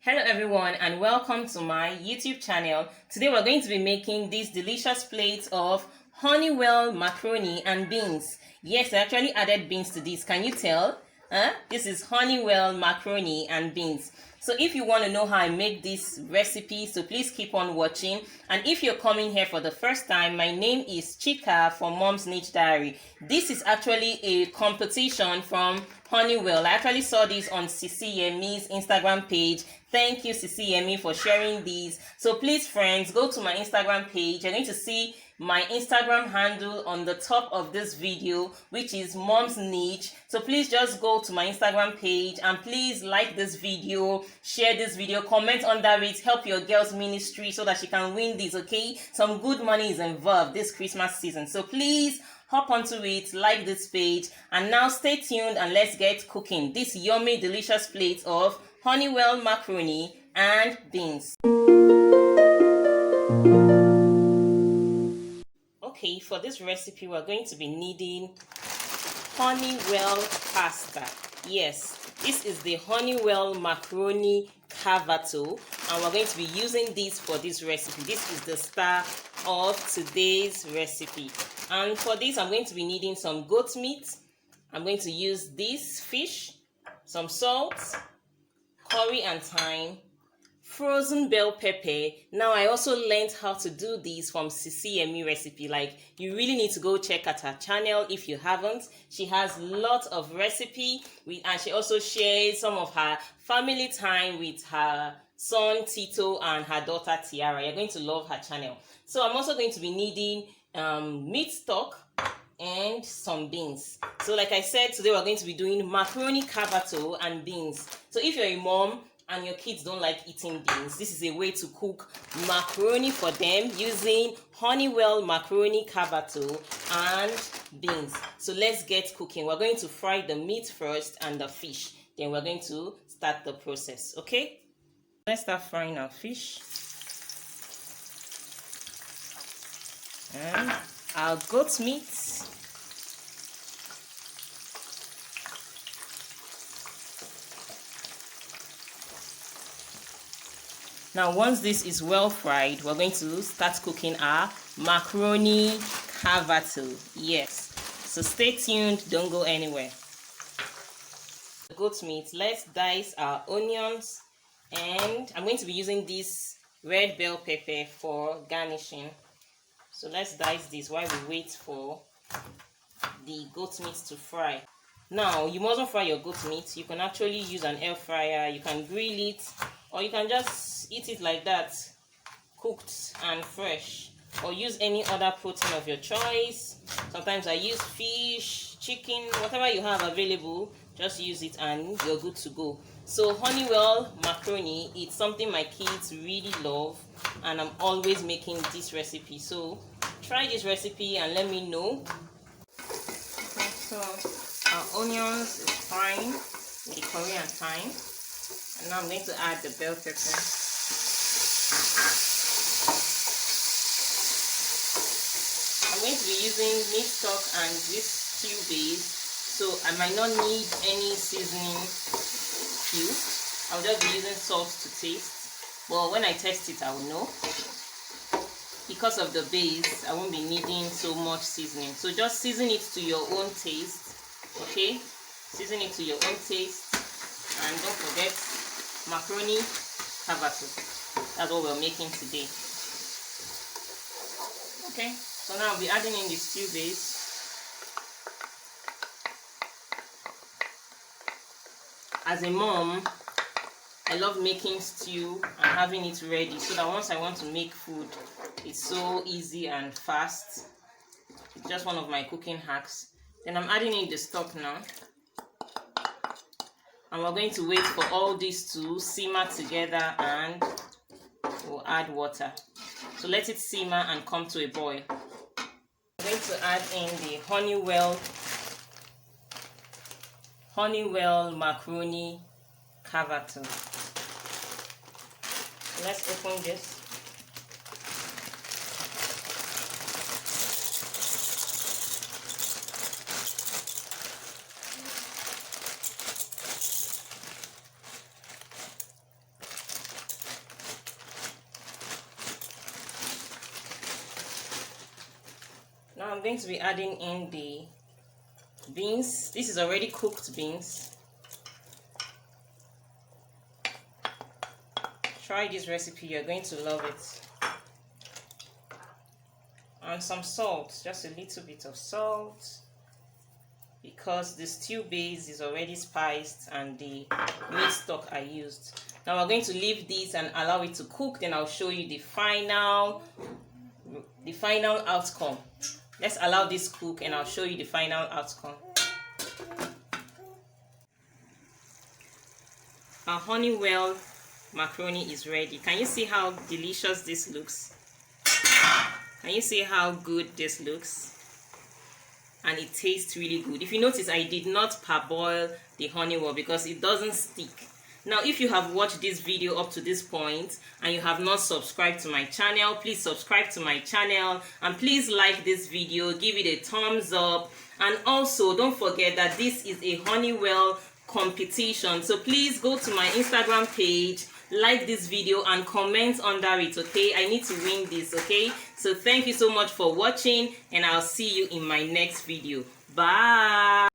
Hello everyone and welcome to my YouTube channel. Today we're going to be making this delicious plate of Honeywell macaroni and beans. Yes, I actually added beans to this. Can you tell? This is Honeywell macaroni and beans. So if you want to know how I make this recipe, so please keep on watching. And if you're coming here for the first time, my name is Chika from Mom's Niche Diary. This is actually a competition from Honeywell. I actually saw this on Yemi's Instagram page. Thank you, Yemi, for sharing these. So please, friends, go to my Instagram page. You're going to see my Instagram handle on the top of this video, which is Mom's Niche. So please just go to my Instagram page and please like this video, share this video, comment under it, help your girl's ministry so that she can win this, okay? Some good money is involved this Christmas season. So please hop onto it, like this page, and now stay tuned and let's get cooking this yummy, delicious plate of Honeywell macaroni and beans. Okay, for this recipe, we're going to be needing Honeywell pasta. Yes, this is the Honeywell macaroni cavato, and we're going to be using this for this recipe. This is the star of today's recipe. And for this, I'm going to be needing some goat meat. I'm going to use this fish, some salt, curry and thyme, frozen bell pepper. Now I also learned how to do this from Yemi recipe. Like, you really need to go check out her channel if you haven't. She has lots of recipe and she also shares some of her family time with her son Tito and her daughter Tiara. You're going to love her channel. So I'm also going to be needing meat stock and some beans. So like I said, today we're going to be doing macaroni cavato and beans. So if you're a mom and your kids don't like eating beans, this is a way to cook macaroni for them using Honeywell macaroni cavato and beans. So let's get cooking. We're going to fry the meat first and the fish. Then we're going to start the process, okay? Let's start frying our fish. And our goat meat. Now, once this is well fried, we're going to start cooking our macaroni cavato. Yes, so stay tuned, don't go anywhere. The goat meat, let's dice our onions, and I'm going to be using this red bell pepper for garnishing. So let's dice this while we wait for the goat meat to fry. Now, you mustn't fry your goat meat. You can actually use an air fryer, you can grill it, or you can just eat it like that, cooked and fresh, or use any other protein of your choice. Sometimes I use fish, chicken, whatever you have available, just use it and you're good to go. So Honeywell macaroni, it's something my kids really love, and I'm always making this recipe. So try this recipe and let me know. Okay, so our onions is frying with the curry and thyme. And now I'm going to add the bell pepper. I'm going to be using meat stock and this stew base, so I might not need any seasoning cube. I'll just be using salt to taste. But when I test it, I will know. Because of the base, I won't be needing so much seasoning. So just season it to your own taste. Okay? Season it to your own taste. And don't forget, macaroni cavato. That's what we're making today. Okay, so now I'll be adding in the stew base. As a mom, I love making stew and having it ready so that once I want to make food, it's so easy and fast. It's just one of my cooking hacks. Then I'm adding in the stock now. And we're going to wait for all this to simmer together, and we'll add water. So let it simmer and come to a boil. I'm going to add in the Honeywell macaroni cavato. Let's open this. I'm going to be adding in the beans. This is already cooked beans. Try this recipe, you're going to love it. And some salt, just a little bit of salt, because the stew base is already spiced and the meat stock I used. Now we're going to leave this and allow it to cook, then I'll show you the final outcome. Let's allow this cook and I'll show you the final outcome. Our Honeywell macaroni is ready. Can you see how delicious this looks? Can you see how good this looks? And it tastes really good. If you notice, I did not parboil the Honeywell because it doesn't stick. Now, if you have watched this video up to this point and you have not subscribed to my channel, please subscribe to my channel and please like this video, give it a thumbs up, and also don't forget that this is a Honeywell competition. So please go to my Instagram page, like this video and comment under it, okay? I need to win this, okay? So thank you so much for watching and I'll see you in my next video. Bye.